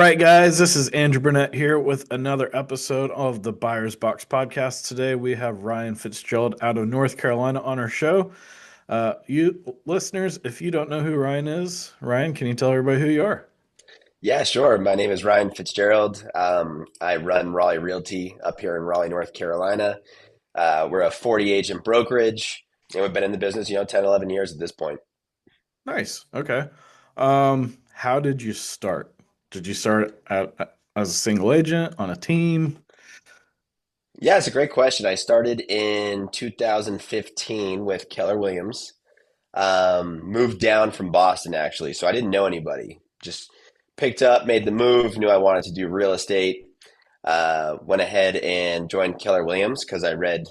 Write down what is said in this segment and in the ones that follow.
right, guys, this is Andrew Burnett here with another episode of the Buyer's Box podcast. Today we have Ryan Fitzgerald out of North Carolina on our show. You listeners, if you don't know who Ryan is, Ryan, can you tell everybody who you are? Yeah, sure. My name is Ryan Fitzgerald. I run Raleigh Realty up here in Raleigh, North Carolina. We're a 40 agent brokerage, and we've been in the business, 10, 11 years at this point. Nice. Okay. How did you start? Did you start as a single agent on a team? Yeah, it's a great question. I started in 2015 with Keller Williams. Moved down from Boston actually, so I didn't know anybody. Just picked up, made the move, knew I wanted to do real estate. Went ahead and joined Keller Williams because I read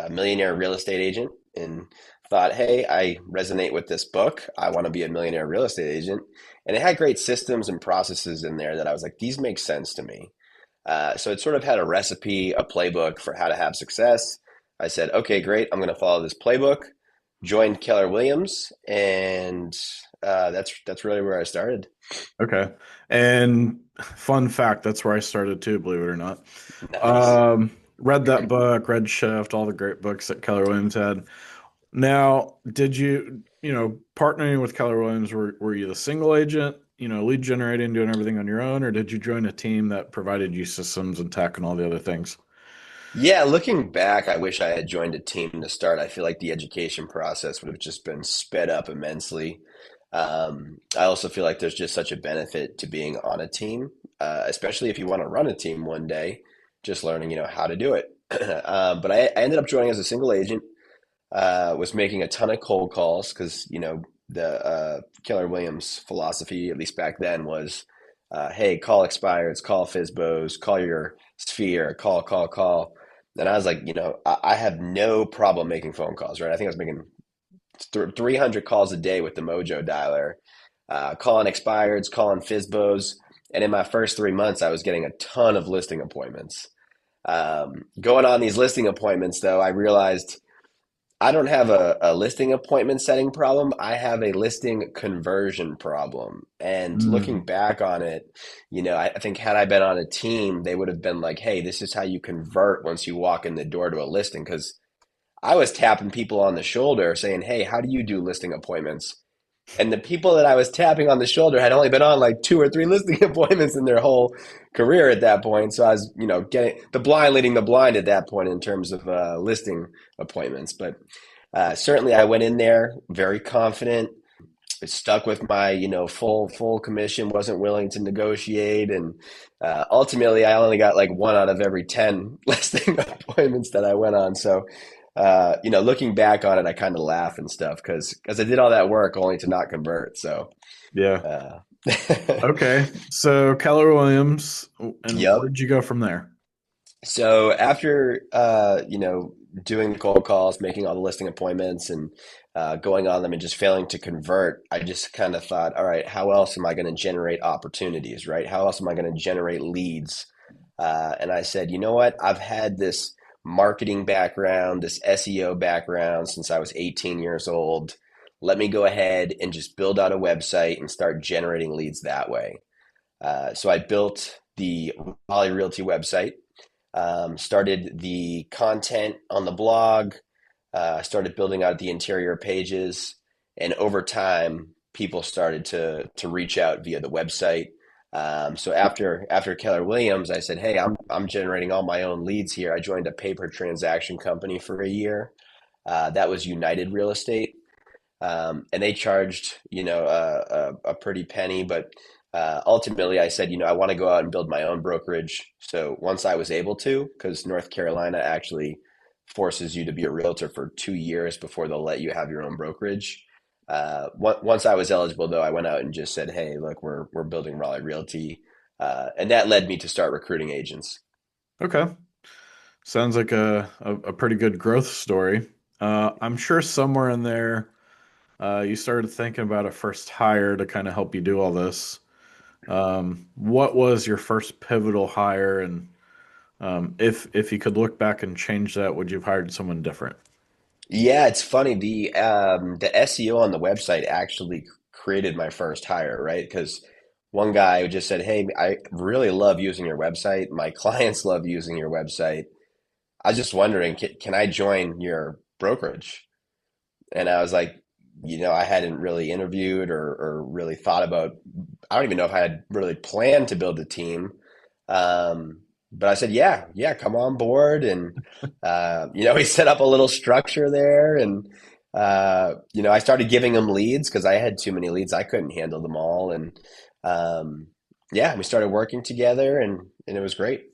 Millionaire Real Estate Agent and thought, hey, I resonate with this book. I want to be a millionaire real estate agent. And it had great systems and processes in there that I was like, these make sense to me. So it sort of had a recipe, a playbook for how to have success. I said, okay, great. I'm going to follow this playbook. Joined Keller Williams, and that's really where I started. Okay. And fun fact, that's where I started too, believe it or not. Nice. Read that book, read Shift, all the great books that Keller Williams had. Now, did you, partnering with Keller Williams, were you the single agent, lead generating, doing everything on your own, or did you join a team that provided you systems and tech and all the other things? Yeah, looking back, I wish I had joined a team to start. I feel like the education process would have just been sped up immensely. I also feel like there's just such a benefit to being on a team, especially if you want to run a team one day, just learning, how to do it. But I ended up joining as a single agent, was making a ton of cold calls because, the Keller Williams philosophy, at least back then, was, hey, call expireds, call FISBOs, call your sphere, call. And I was like, I have no problem making phone calls, right? I think I was making 300 calls a day with the Mojo dialer, calling expireds, calling FISBOs. And in my first 3 months, I was getting a ton of listing appointments. Going on these listing appointments, though, I realized I don't have a listing appointment setting problem. I have a listing conversion problem. And looking Mm. back on it, I think had I been on a team, they would have been like, hey, this is how you convert once you walk in the door to a listing. Because I was tapping people on the shoulder saying, hey, how do you do listing appointments? And the people that I was tapping on the shoulder had only been on like two or three listing appointments in their whole career at that point. So I was, getting the blind leading the blind at that point in terms of listing appointments. But certainly I went in there very confident. It stuck with my, full commission, wasn't willing to negotiate. And ultimately, I only got like one out of every 10 listing appointments that I went on. So looking back on it, I kind of laugh and stuff because I did all that work only to not convert. So, Yeah. uh, Okay. So Keller Williams, and yep. where'd you go from there? So after doing the cold calls, making all the listing appointments, and going on them and just failing to convert, I just kind of thought, all right, how else am I going to generate opportunities, right? How else am I going to generate leads? And I said, you know what? I've had this marketing background, this SEO background since I was 18 years old. Let me go ahead and just build out a website and start generating leads that way. So I built the Raleigh Realty website, started the content on the blog, started building out the interior pages, and over time, people started to reach out via the website. So after Keller Williams, I said, "Hey, I'm generating all my own leads here." I joined a paper transaction company for a year. That was United Real Estate, and they charged a pretty penny. But ultimately, I said, I want to go out and build my own brokerage. So once I was able to, because North Carolina actually forces you to be a realtor for 2 years before they'll let you have your own brokerage. Once I was eligible, though, I went out and just said, "Hey, look, we're building Raleigh Realty," and that led me to start recruiting agents. Okay. Sounds like a pretty good growth story. I'm sure somewhere in there, you started thinking about a first hire to kind of help you do all this. What was your first pivotal hire, and if you could look back and change that, would you have hired someone different? Yeah, it's funny. The SEO on the website actually created my first hire, right? Because one guy who just said, "Hey, I really love using your website. My clients love using your website. I was just wondering, can I join your brokerage?" And I was like, I hadn't really interviewed or really thought about, I don't even know if I had really planned to build a team. But I said, yeah, yeah, come on board. And, we set up a little structure there. And, I started giving them leads because I had too many leads. I couldn't handle them all. And, yeah, we started working together and it was great.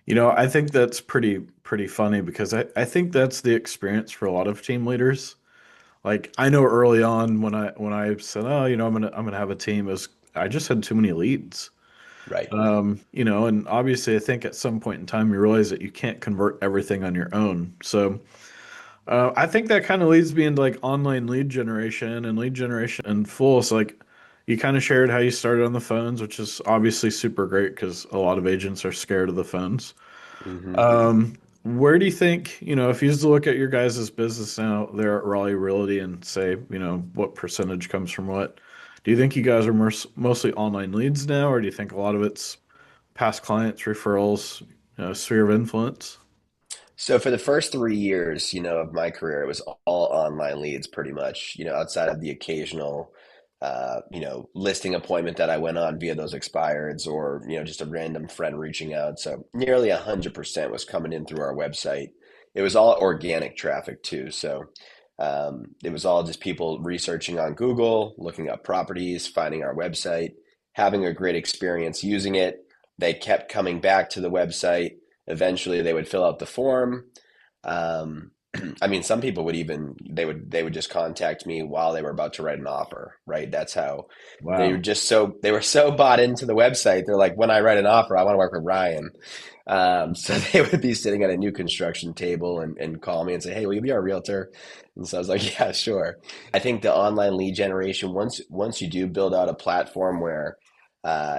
I think that's pretty funny because I think that's the experience for a lot of team leaders. Like I know early on when I said, oh, I'm gonna have a team, is I just had too many leads. Right. And obviously I think at some point in time you realize that you can't convert everything on your own. So I think that kind of leads me into like online lead generation and lead generation in full. So like you kind of shared how you started on the phones, which is obviously super great because a lot of agents are scared of the phones. Hmm. Where do you think, if you just look at your guys' business now there at Raleigh Realty and say, what percentage comes from what? Do you think you guys are mostly online leads now, or do you think a lot of it's past clients, referrals, sphere of influence? So for the first 3 years, of my career, it was all online leads pretty much, outside of the occasional, listing appointment that I went on via those expireds or, just a random friend reaching out. So nearly 100% was coming in through our website. It was all organic traffic too. So it was all just people researching on Google, looking up properties, finding our website, having a great experience using it. They kept coming back to the website. Eventually, they would fill out the form. Um, I mean, some people they would just contact me while they were about to write an offer, right? That's how Wow. they were so bought into the website. They're like, when I write an offer, I want to work with Ryan. So they would be sitting at a new construction table and call me and say, "Hey, will you be our realtor?" And so I was like, "Yeah, sure." I think the online lead generation, once you do build out a platform where,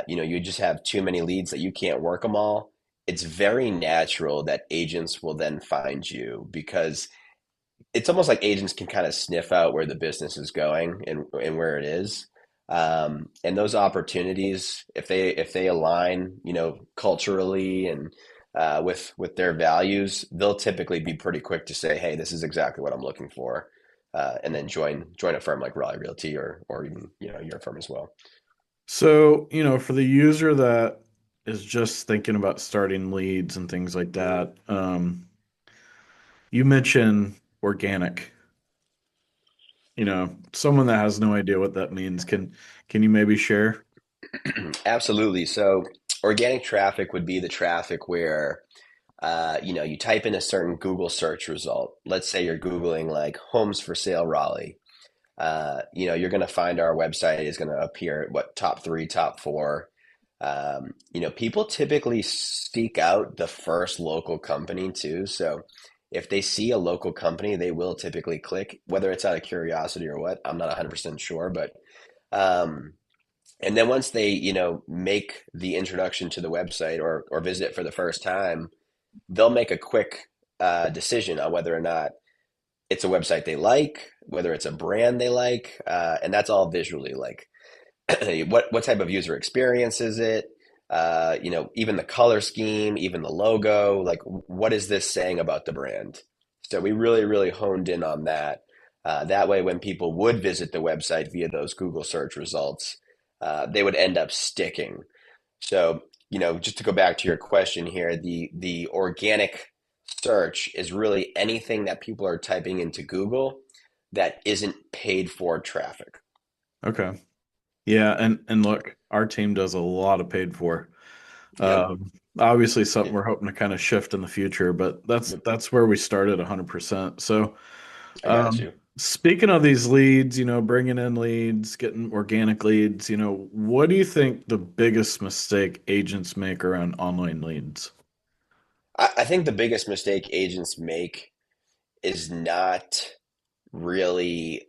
you just have too many leads that you can't work them all, it's very natural that agents will then find you because it's almost like agents can kind of sniff out where the business is going and where it is. And those opportunities, if they align, culturally and with their values, they'll typically be pretty quick to say, "Hey, this is exactly what I'm looking for," and then join a firm like Raleigh Realty or even your firm as well. So, for the user that is just thinking about starting leads and things like that, you mentioned organic. Someone that has no idea what that means, can you maybe share? Absolutely. So organic traffic would be the traffic where you type in a certain Google search result. Let's say you're Googling like homes for sale Raleigh. You're going to find our website is going to appear at what top three, top four. People typically seek out the first local company too. So if they see a local company, they will typically click, whether it's out of curiosity or what. I'm not 100% sure, but um, and then once they, make the introduction to the website or visit it for the first time, they'll make a quick decision on whether or not it's a website they like, whether it's a brand they like, and that's all visually. Like, what type of user experience is it? Even the color scheme, even the logo. Like, what is this saying about the brand? So we really, really honed in on that. That way, when people would visit the website via those Google search results, they would end up sticking. So, just to go back to your question here, the organic search is really anything that people are typing into Google that isn't paid for traffic. Okay. Yeah, and look, our team does a lot of paid for. Yep. Um, Obviously something Yep. we're hoping to kind of shift in the future, but that's Yep. that's where we started 100%. So, I got you. speaking of these leads, bringing in leads, getting organic leads, what do you think the biggest mistake agents make around online leads? I think the biggest mistake agents make is not really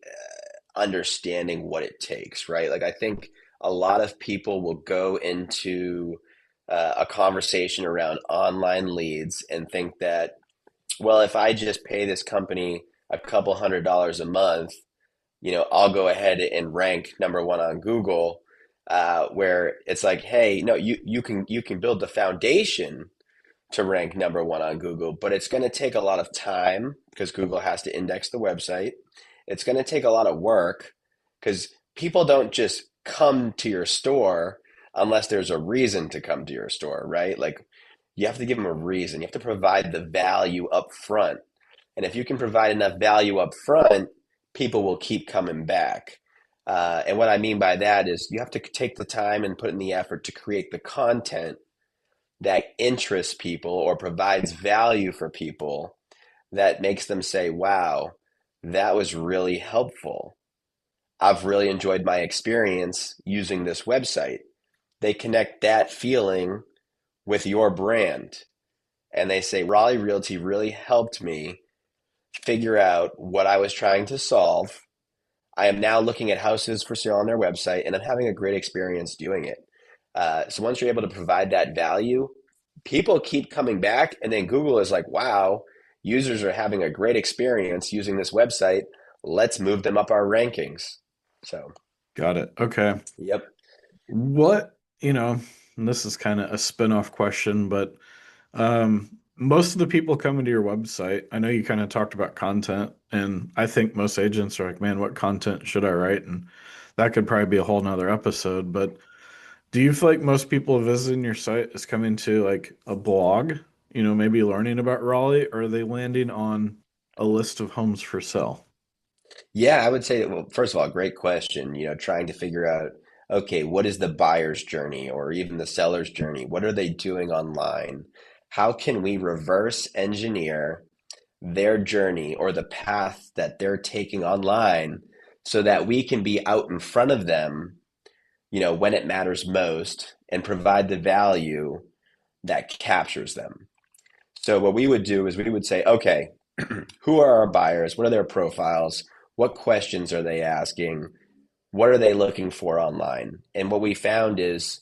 understanding what it takes, right? Like, I think a lot of people will go into a conversation around online leads and think that, well, if I just pay this company a couple $100 a month, I'll go ahead and rank number one on Google. where it's like, hey, no, you can build the foundation to rank number one on Google, but it's going to take a lot of time because Google has to index the website. It's going to take a lot of work because people don't just come to your store unless there's a reason to come to your store, right? Like you have to give them a reason. You have to provide the value up front. And if you can provide enough value up front, people will keep coming back. And what I mean by that is you have to take the time and put in the effort to create the content that interests people or provides value for people that makes them say, wow, that was really helpful. I've really enjoyed my experience using this website. They connect that feeling with your brand and they say, Raleigh Realty really helped me figure out what I was trying to solve. I am now looking at houses for sale on their website and I'm having a great experience doing it. So once you're able to provide that value, people keep coming back. And then Google is like, wow, users are having a great experience using this website. Let's move them up our rankings. So, Got it. Okay. yep. What, and this is kind of a spin-off question, but most of the people coming to your website, I know you kind of talked about content, and I think most agents are like, man, what content should I write? And that could probably be a whole nother episode, but do you feel like most people visiting your site is coming to like a blog, maybe learning about Raleigh, or are they landing on a list of homes for sale? Yeah, I would say, well, first of all, great question. Trying to figure out, okay, what is the buyer's journey or even the seller's journey? What are they doing online? How can we reverse engineer their journey or the path that they're taking online so that we can be out in front of them, when it matters most and provide the value that captures them. So what we would do is we would say, okay, who are our buyers? What are their profiles? What questions are they asking? What are they looking for online? And what we found is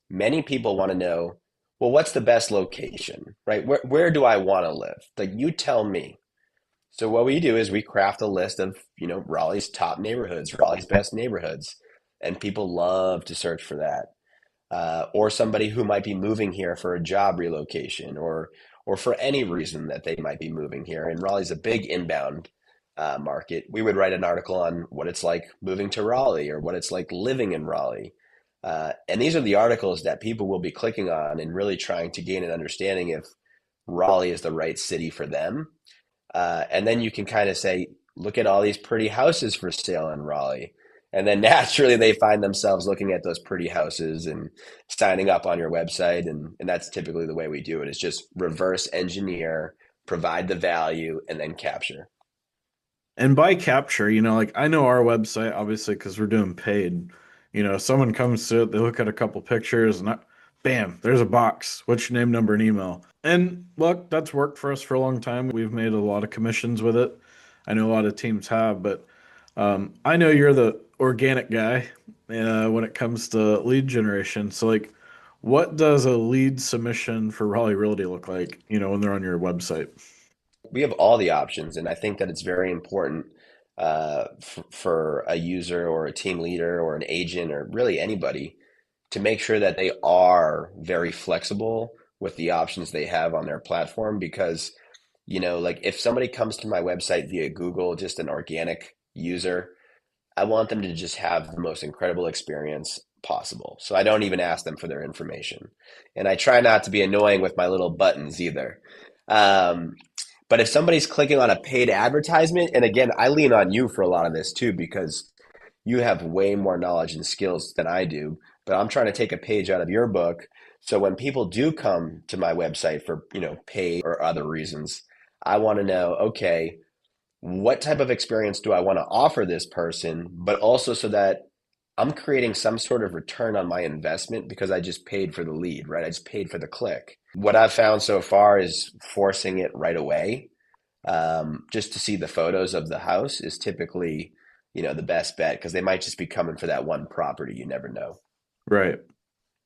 many people want to know, well, what's the best location, right? Where do I want to live? Like you tell me. So what we do is we craft a list of, Raleigh's top neighborhoods, Raleigh's best neighborhoods, and people love to search for that. Or somebody who might be moving here for a job relocation, or for any reason that they might be moving here. And Raleigh's a big inbound market. We would write an article on what it's like moving to Raleigh or what it's like living in Raleigh. And these are the articles that people will be clicking on and really trying to gain an understanding if Raleigh is the right city for them. And then you can kind of say, look at all these pretty houses for sale in Raleigh. And then naturally they find themselves looking at those pretty houses and signing up on your website. And that's typically the way we do it is just reverse engineer, provide the value, and then capture. And by capture, like I know our website, obviously, because we're doing paid. Someone comes to it, they look at a couple pictures, and bam, there's a box. What's your name, number, and email? And look, that's worked for us for a long time. We've made a lot of commissions with it. I know a lot of teams have, but I know you're the organic guy when it comes to lead generation. So, like, what does a lead submission for Raleigh Realty look like, when they're on your website? We have all the options, and I think that it's very important for a user or a team leader or an agent or really anybody to make sure that they are very flexible with the options they have on their platform because like if somebody comes to my website via Google, just an organic user, I want them to just have the most incredible experience possible. So I don't even ask them for their information. And I try not to be annoying with my little buttons either. Um, but if somebody's clicking on a paid advertisement, and again, I lean on you for a lot of this too, because you have way more knowledge and skills than I do, but I'm trying to take a page out of your book. So when people do come to my website for, pay or other reasons, I want to know, okay, what type of experience do I want to offer this person, but also so that I'm creating some sort of return on my investment because I just paid for the lead, right? I just paid for the click. What I've found so far is forcing it right away, just to see the photos of the house is typically, the best bet because they might just be coming for that one property. You never know. Right.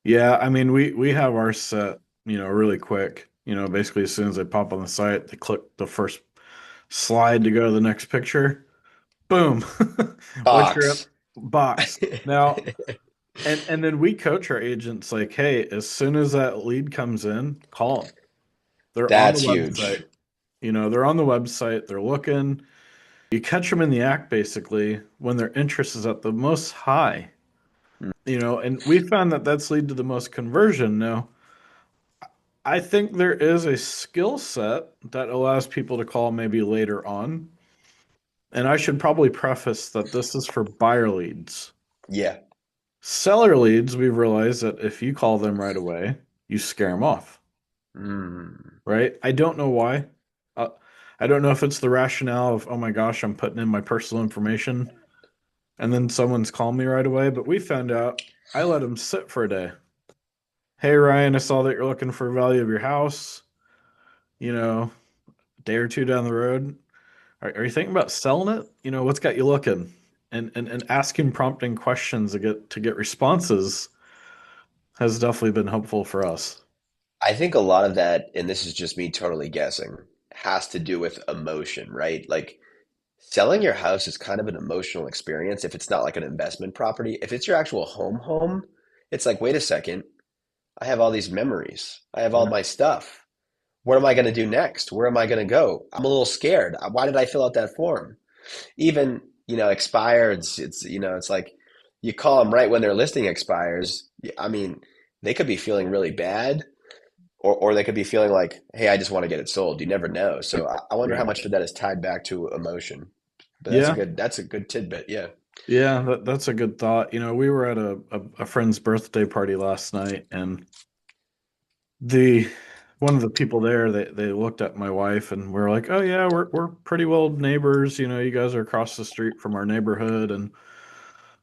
Yeah, I mean, we have our set, really quick. Basically, as soon as they pop on the site, they click the first slide to go to the next picture. Boom. What's your Box. box? Now, And then we coach our agents like, hey, as soon as that lead comes in, call them. They're on the That's huge. website. They're on the website. They're looking. You catch them in the act basically when their interest is at the most high. And we found that that's lead to the most conversion. Now, I think there is a skill set that allows people to call maybe later on. And I should probably preface that this is for buyer leads. Yeah. Seller leads, we've realized that if you call them right away, you scare them off, Mm. right? I don't know why. Uh, I don't know if it's the rationale of, oh my gosh, I'm putting in my personal information and then someone's calling me right away. But we found out I let them sit for a day. Hey, Ryan, I saw that you're looking for value of your house, you know, a day or two down the road. Are you thinking about selling it? What's got you looking? And asking prompting questions to get responses has definitely been helpful for us. I think a lot of that, and this is just me totally guessing, has to do with emotion, right? Like selling your house is kind of an emotional experience if it's not like an investment property. If it's your actual home, it's like, wait a second, I have all these memories. I have all Yeah. my stuff. What am I going to do next? Where am I going to go? I'm a little scared. Why did I fill out that form? Even, expireds, it's like you call them right when their listing expires. I mean, they could be feeling really bad, or they could be feeling like, hey, I just want to get it sold. You never know. So I wonder how Right. much of that is tied back to emotion. But Yeah. that's a good tidbit. Yeah. Yeah, that's a good thought. We were at a friend's birthday party last night, and the one of the people there, they looked at my wife and we're like, "Oh yeah, we're pretty well neighbors. You guys are across the street from our neighborhood." And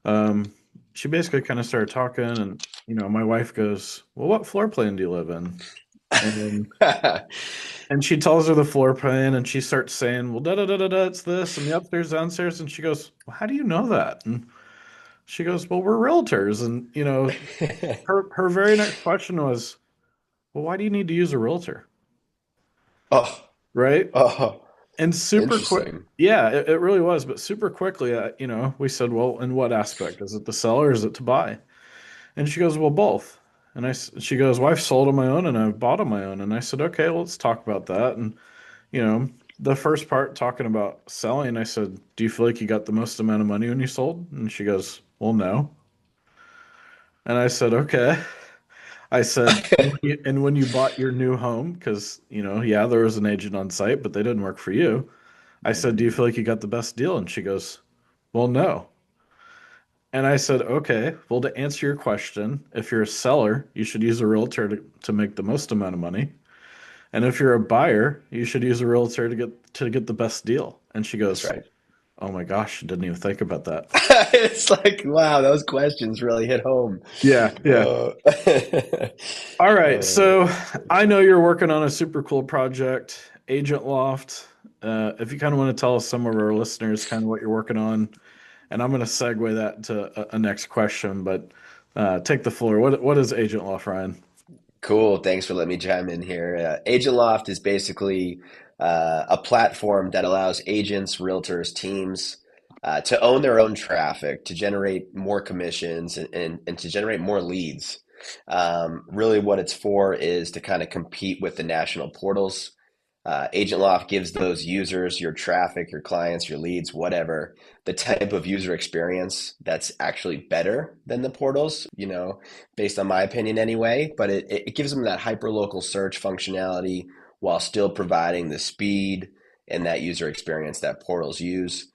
um, she basically kind of started talking, and my wife goes, "Well, what floor plan do you live in?" And and she tells her the floor plan, and she starts saying, "Well, da da da da da, it's this, and the upstairs, downstairs." And she goes, "Well, how do you know that?" And she goes, "Well, we're realtors." And her very next question was, "Well, why do you need to use a realtor?" Oh, Right? oh, And super quick, interesting. yeah, it really was. But super quickly, we said, "Well, in what aspect? Is it the seller or is it to buy?" And she goes, "Well, both." And she goes, "Well, I've sold on my own and I've bought on my own." And I said, "Okay, well, let's talk about that." And you know, the first part talking about selling, I said, "Do you feel like you got the most amount of money when you sold?" And she goes, "Well, no." And I said, "Okay." I said, and when you bought your new home, because, yeah, there was an agent on site, but they didn't work for you. I said, "Do you feel like you got the best deal?" And she goes, "Well, no." And I said, "Okay, well, to answer your question, if you're a seller, you should use a realtor to make the most amount of money. And if you're a buyer, you should use a realtor to get the best deal." And she That's goes, right. "Oh my gosh, I didn't even think about that." It's like, wow, those questions really hit home. Yeah, yeah. Uh, All right, uh, so I know you're working on a super cool project, Agent Loft. If you kind of want to tell us, some of our listeners, kind of what you're working on, and I'm going to segue that to a next question, but take the floor. What is Agent Loft, Ryan? cool. Thanks for letting me chime in here. Agent Loft is basically a platform that allows agents, realtors, teams to own their own traffic, to generate more commissions, and to generate more leads. Really, what it's for is to kind of compete with the national portals. Agent Loft gives those users, your traffic, your clients, your leads, whatever, the type of user experience that's actually better than the portals, based on my opinion anyway. But it gives them that hyperlocal search functionality while still providing the speed and that user experience that portals use.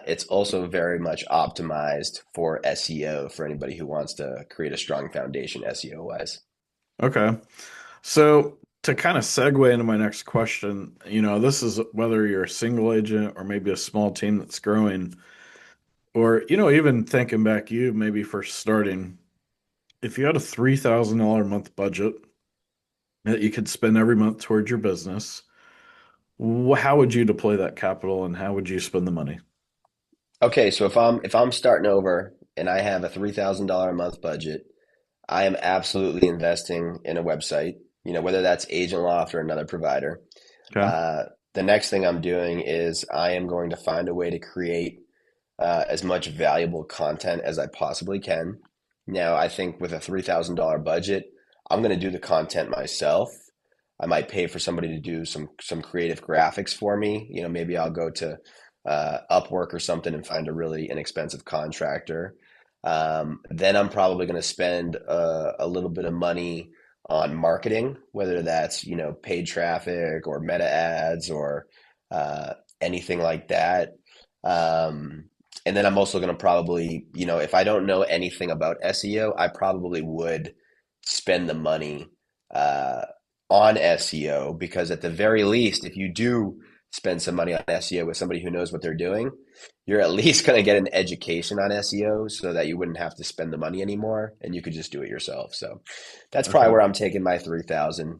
It's also very much optimized for SEO for anybody who wants to create a strong foundation SEO wise. Okay. So to kind of segue into my next question, this is whether you're a single agent or maybe a small team that's growing, or, even thinking back, you maybe first starting, if you had a $3,000 a month budget that you could spend every month towards your business, how would you deploy that capital and how would you spend the money? Okay, so if I'm starting over and I have a $3,000 a month budget, I am absolutely investing in a website, whether that's Agent Loft or another provider. Okay. Uh, the next thing I'm doing is I am going to find a way to create as much valuable content as I possibly can. Now, I think with a $3,000 budget, I'm going to do the content myself. I might pay for somebody to do some creative graphics for me. Maybe I'll go to Upwork or something and find a really inexpensive contractor. Then I'm probably going to spend a little bit of money on marketing, whether that's paid traffic or meta ads or anything like that. Um, and then I'm also going to probably, if I don't know anything about SEO, I probably would spend the money uh, on SEO because at the very least, if you do spend some money on SEO with somebody who knows what they're doing, you're at least going to get an education on SEO so that you wouldn't have to spend the money anymore and you could just do it yourself. So that's probably Okay. where I'm taking my 3,000,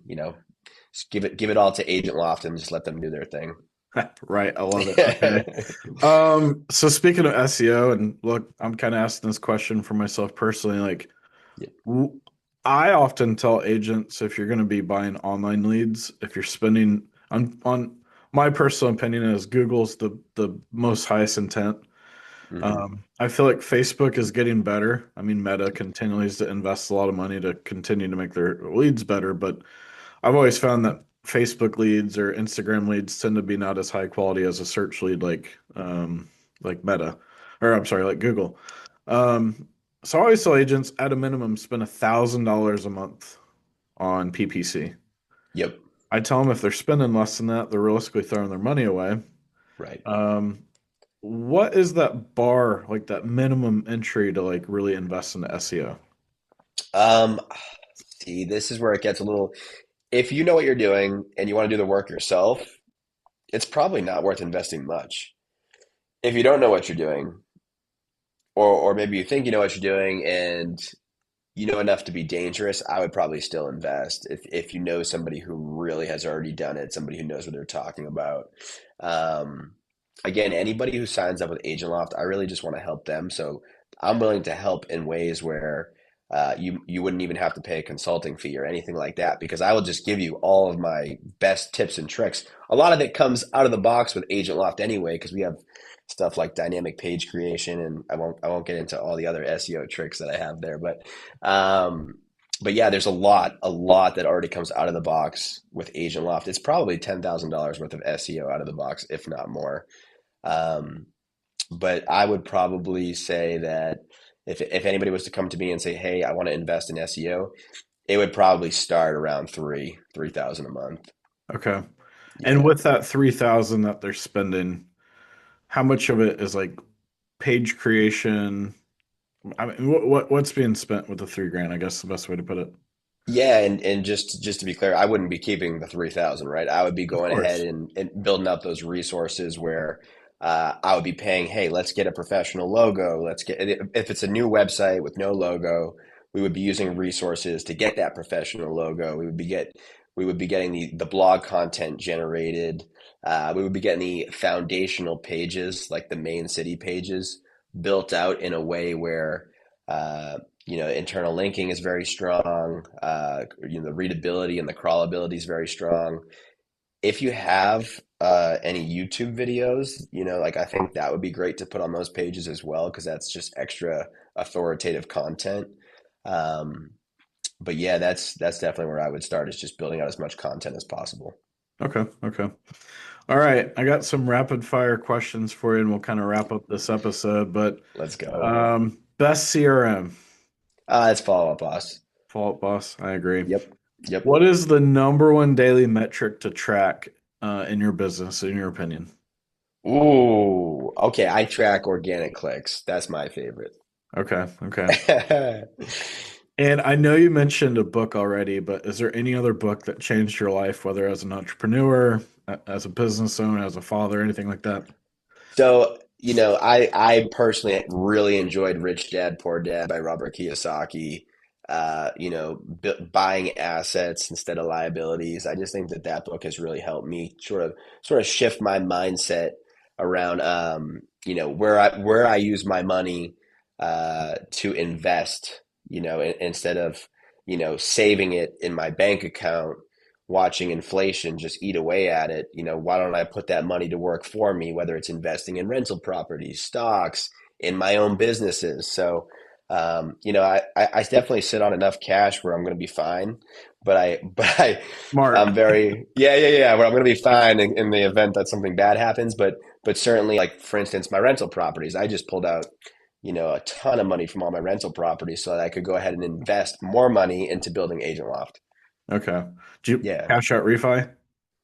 just give it all to Agent Loft and just let them do their thing. Right. I love it. Okay. So speaking of SEO, and look, I'm kind of asking this question for myself personally. Like, Yeah. w- I often tell agents if you're going to be buying online leads, if you're spending on my personal opinion is Google's the most highest intent. Hmm. I feel like Facebook is getting better. I mean, Meta continues to invest a lot of money to continue to make their leads better, but I've always found that Facebook leads or Instagram leads tend to be not as high quality as a search lead like Meta, or I'm sorry, like Google. So I always tell agents at a minimum spend $1,000 a month on PPC. Yep. I tell them if they're spending less than that, they're realistically throwing their money away. Right. Um, what is that bar, like that minimum entry to like really invest into SEO? Um, See, this is where it gets a little, if you know what you're doing and you want to do the work yourself, it's probably not worth investing much. If you don't know what you're doing, or maybe you think you know what you're doing and you know enough to be dangerous, I would probably still invest if you know somebody who really has already done it, somebody who knows what they're talking about. Um, Again, anybody who signs up with Agent Loft, I really just want to help them. So I'm willing to help in ways where you wouldn't even have to pay a consulting fee or anything like that because I will just give you all of my best tips and tricks. A lot of it comes out of the box with Agent Loft anyway because we have stuff like dynamic page creation, and I won't get into all the other SEO tricks that I have there, um, but yeah, there's a lot that already comes out of the box with Agent Loft. It's probably $10,000 worth of SEO out of the box, if not more. Um, but I would probably say that if anybody was to come to me and say, "Hey, I want to invest in SEO," it would probably start around 3,000 a month. Okay. And Yeah. with that 3,000 that they're spending, how much of it is like page creation? I mean, what's being spent with the 3 grand? I guess the best way to put it. Yeah, and just to be clear, I wouldn't be keeping the 3,000, right? I would be Of going ahead course. and building up those resources where I would be paying, hey, let's get a professional logo. Let's get if it's a new website with no logo, we would be using resources to get that professional logo. We would be getting the blog content generated. We would be getting the foundational pages, like the main city pages, built out in a way where uh, internal linking is very strong. The readability and the crawlability is very strong. If you have any YouTube videos, like I think that would be great to put on those pages as well because that's just extra authoritative content. Um, but yeah, that's definitely where I would start is just building out as much content as possible. Okay. Okay. All right. I got some rapid fire questions for you, and we'll kind of wrap up this episode. But Let's go. best CRM, It's follow up, boss. Fault Boss. I agree. Yep. Yep. What is the number one daily metric to track in your business, in your opinion? Ooh. Okay. I track organic clicks. That's my favorite. Okay. Okay. And I know you mentioned a book already, but is there any other book that changed your life, whether as an entrepreneur, as a business owner, as a father, anything like that? So, I personally really enjoyed Rich Dad Poor Dad by Robert Kiyosaki. Buying assets instead of liabilities. I just think that book has really helped me sort of shift my mindset around, where I use my money to invest. Instead of saving it in my bank account watching inflation just eat away at it, why don't I put that money to work for me, whether it's investing in rental properties, stocks, in my own businesses? So, I definitely sit on enough cash where I'm going to be fine, Smart. I'm very, yeah, where I'm going to be fine in the event that something bad happens. But certainly, like for instance, my rental properties, I just pulled out, a ton of money from all my rental properties so that I could go ahead and invest more money into building Agent Loft. Okay. Do you Yeah. cash out refi?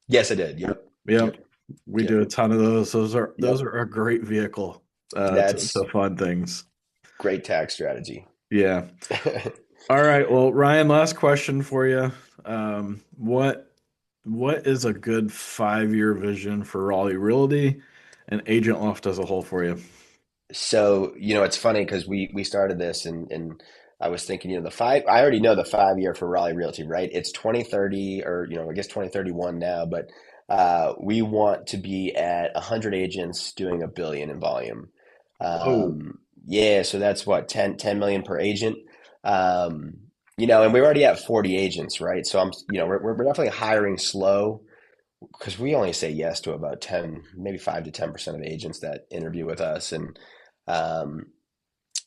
Yes, I did. Yep. Yep. Yep. We do Yep. a ton of those. Those Yep. are a great vehicle That's to fund things. great tax strategy. Yeah. All right. Well, Ryan, last question for you. What is a good 5-year vision for Raleigh Realty and Agent Loft as a whole for you? So, it's funny because we started this and I was thinking, I already know the 5 year for Raleigh Realty, right? It's 2030 or, I guess 2031 now, but we want to be at 100 agents doing 1 billion in volume. Whoa. Yeah, so that's what, 10 million per agent. Um, and we're already at 40 agents, right? So we're definitely hiring slow because we only say yes to about 10, maybe 5 to 10% of agents that interview with us. And um,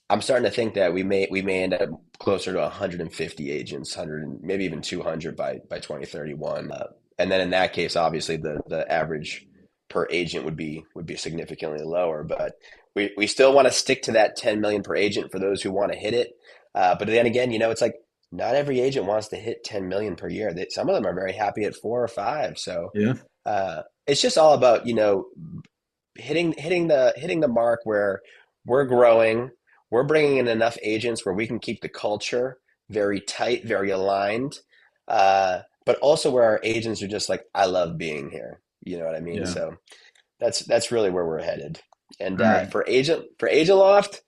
I'm starting to think that we may end up closer to 150 agents, 100 maybe even 200 by 2031. And then in that case, obviously the average per agent would be significantly lower. But we still want to stick to that 10 million per agent for those who want to hit it. But then again, it's like not every agent wants to hit 10 million per year. Some of them are very happy at 4 or 5. So Yeah. it's just all about hitting the mark where we're growing, we're bringing in enough agents where we can keep the culture very tight, very aligned, but also where our agents are just like, I love being here. You know what I mean? Yeah. So that's really where we're headed. And All right. for Agent Loft,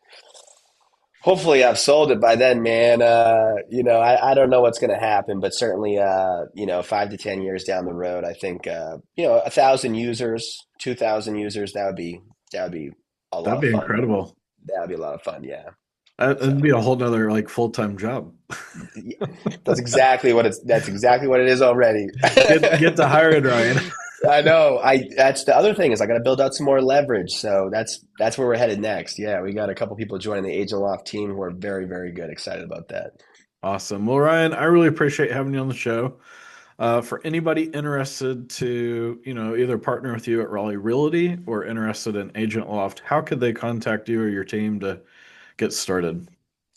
hopefully I've sold it by then, man. I don't know what's going to happen, but certainly, 5 to 10 years down the road, I think, 1,000 users, 2,000 users, that would be a lot That'd of be fun. incredible. That would be a lot of fun. Yeah. That'd So be a whole nother like full-time job. yeah, that's exactly what it is already. Get to hiring Ryan. I know. That's the other thing is I got to build out some more leverage. So that's where we're headed next. Yeah, we got a couple people joining the Agent Loft team who are very, very good. Excited about that. Awesome. Well, Ryan, I really appreciate having you on the show. For anybody interested to, either partner with you at Raleigh Realty or interested in Agent Loft, how could they contact you or your team to get started?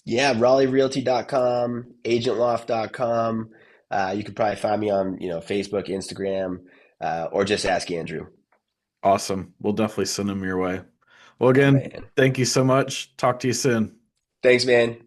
Yeah, RaleighRealty.com, AgentLoft.com. You could probably find me on, Facebook, Instagram, or just ask Andrew. Awesome. We'll definitely send them your way. Well, Oh again, man. thank you so much. Talk to you soon. Thanks, man.